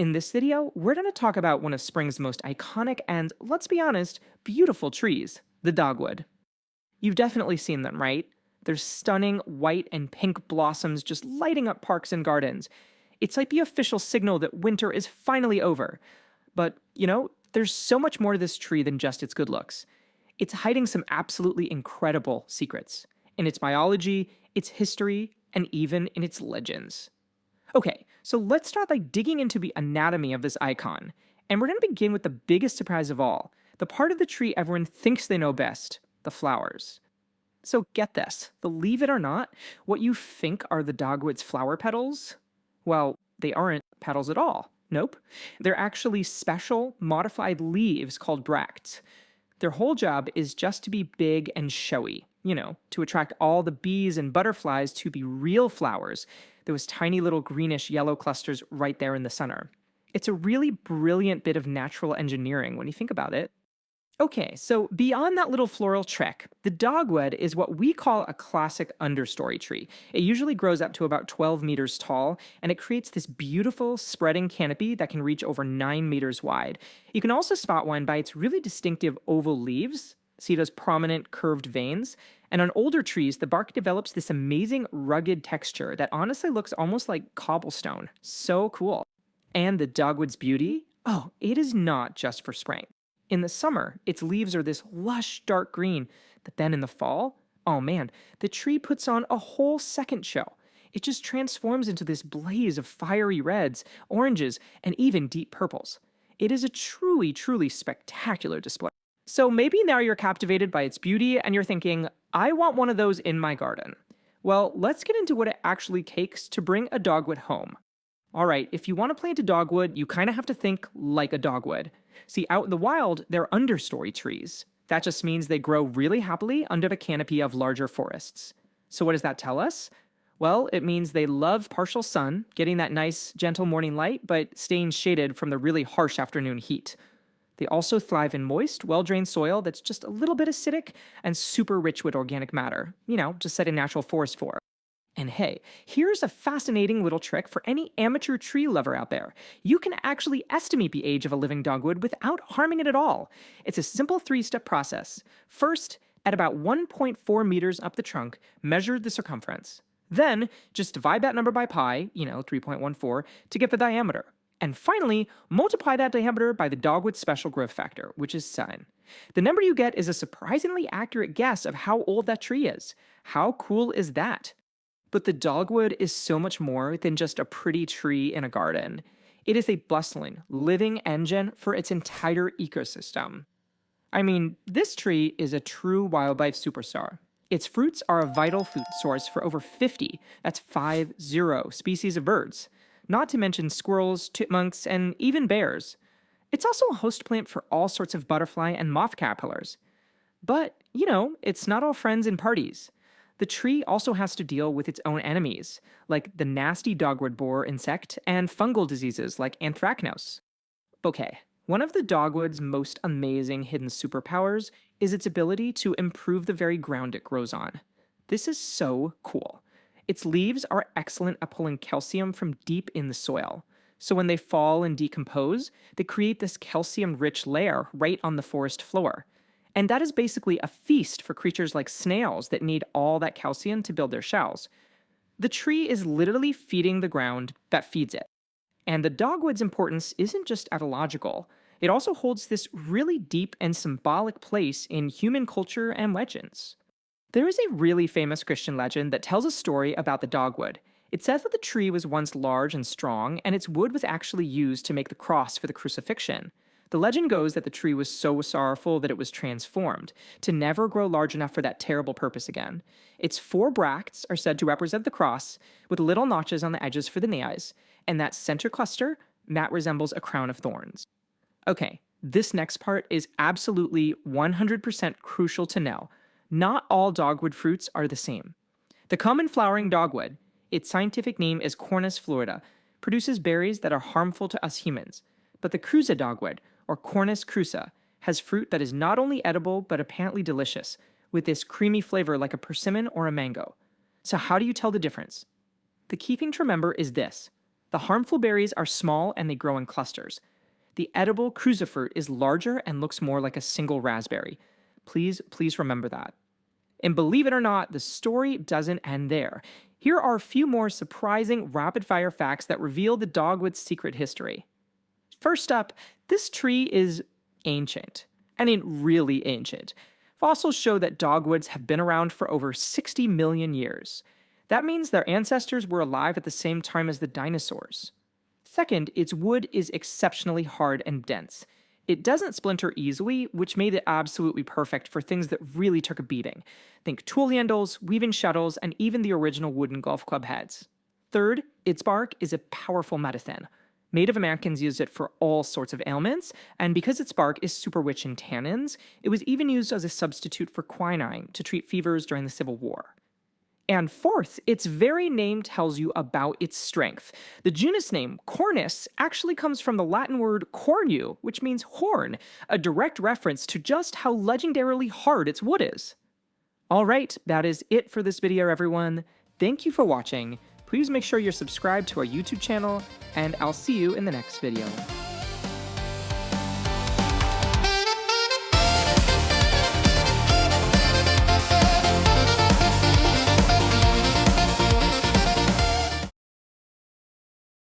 In this video, we're going to talk about one of spring's most iconic and, let's be honest, beautiful trees, the dogwood. You've definitely seen them, right? Their stunning white and pink blossoms just lighting up parks and gardens. It's like the official signal that winter is finally over. But, there's so much more to this tree than just its good looks. It's hiding some absolutely incredible secrets in its biology, its history, and even in its legends. Okay, so let's start by digging into the anatomy of this icon. And we're going to begin with the biggest surprise of all, the part of the tree everyone thinks they know best, the flowers. So get this, believe it or not, what you think are the dogwood's flower petals, well, they aren't petals at all. Nope. They're actually special, modified leaves called bracts. Their whole job is just to be big and showy, to attract all the bees and butterflies to the real flowers, those tiny little greenish yellow clusters right there in the center. It's a really brilliant bit of natural engineering when you think about it. Okay, so beyond that little floral trick, the dogwood is what we call a classic understory tree. It usually grows up to about 12 meters tall, and it creates this beautiful spreading canopy that can reach over 9 meters wide. You can also spot one by its really distinctive oval leaves. See those prominent curved veins? And on older trees, the bark develops this amazing rugged texture that honestly looks almost like cobblestone. So cool. And the dogwood's beauty? Oh, it is not just for spring. In the summer, its leaves are this lush dark green, but then in the fall, oh man, the tree puts on a whole second show. It just transforms into this blaze of fiery reds, oranges, and even deep purples. It is a truly, truly spectacular display. So maybe now you're captivated by its beauty and you're thinking, I want one of those in my garden. Well, let's get into what it actually takes to bring a dogwood home. Alright, if you want to plant a dogwood, you kind of have to think like a dogwood. See, out in the wild, they're understory trees. That just means they grow really happily under the canopy of larger forests. So what does that tell us? Well, it means they love partial sun, getting that nice, gentle morning light, but staying shaded from the really harsh afternoon heat. They also thrive in moist, well-drained soil that's just a little bit acidic and super rich with organic matter. Just set a natural forest for. And hey, here's a fascinating little trick for any amateur tree lover out there. You can actually estimate the age of a living dogwood without harming it at all. It's a simple 3-step process. First, at about 1.4 meters up the trunk, measure the circumference. Then, just divide that number by pi, 3.14, to get the diameter. And finally, multiply that diameter by the dogwood's special growth factor, which is 7. The number you get is a surprisingly accurate guess of how old that tree is. How cool is that? But the dogwood is so much more than just a pretty tree in a garden. It is a bustling, living engine for its entire ecosystem. I mean, this tree is a true wildlife superstar. Its fruits are a vital food source for over 50, that's 50, species of birds. Not to mention squirrels, chipmunks, and even bears. It's also a host plant for all sorts of butterfly and moth caterpillars. But, it's not all friends and parties. The tree also has to deal with its own enemies, like the nasty dogwood borer insect and fungal diseases like anthracnose. Okay, one of the dogwood's most amazing hidden superpowers is its ability to improve the very ground it grows on. This is so cool. Its leaves are excellent at pulling calcium from deep in the soil. So when they fall and decompose, they create this calcium-rich layer right on the forest floor. And that is basically a feast for creatures like snails that need all that calcium to build their shells. The tree is literally feeding the ground that feeds it. And the dogwood's importance isn't just etymological. It also holds this really deep and symbolic place in human culture and legends. There is a really famous Christian legend that tells a story about the dogwood. It says that the tree was once large and strong, and its wood was actually used to make the cross for the crucifixion. The legend goes that the tree was so sorrowful that it was transformed, to never grow large enough for that terrible purpose again. Its 4 bracts are said to represent the cross, with little notches on the edges for the nails, and that center cluster, that resembles a crown of thorns. Okay, this next part is absolutely 100% crucial to know. Not all dogwood fruits are the same. The common flowering dogwood, its scientific name is Cornus florida, produces berries that are harmful to us humans. But the cruza dogwood, or Cornus cruza, has fruit that is not only edible but apparently delicious, with this creamy flavor like a persimmon or a mango. So how do you tell the difference? The key thing to remember is this. The harmful berries are small and they grow in clusters. The edible crucifer is larger and looks more like a single raspberry. Please remember that. And believe it or not, the story doesn't end there. Here are a few more surprising rapid-fire facts that reveal the dogwood's secret history. First up, this tree is ancient. I mean, really ancient. Fossils show that dogwoods have been around for over 60 million years. That means their ancestors were alive at the same time as the dinosaurs. Second, its wood is exceptionally hard and dense. It doesn't splinter easily, which made it absolutely perfect for things that really took a beating. Think tool handles, weaving shuttles, and even the original wooden golf club heads. Third, its bark is a powerful medicine. Native Americans used it for all sorts of ailments, and because its bark is super rich in tannins, it was even used as a substitute for quinine to treat fevers during the Civil War. And fourth, its very name tells you about its strength. The genus name, Cornus, actually comes from the Latin word cornu, which means horn, a direct reference to just how legendarily hard its wood is. Alright, that is it for this video, everyone. Thank you for watching. Please make sure you're subscribed to our YouTube channel, and I'll see you in the next video.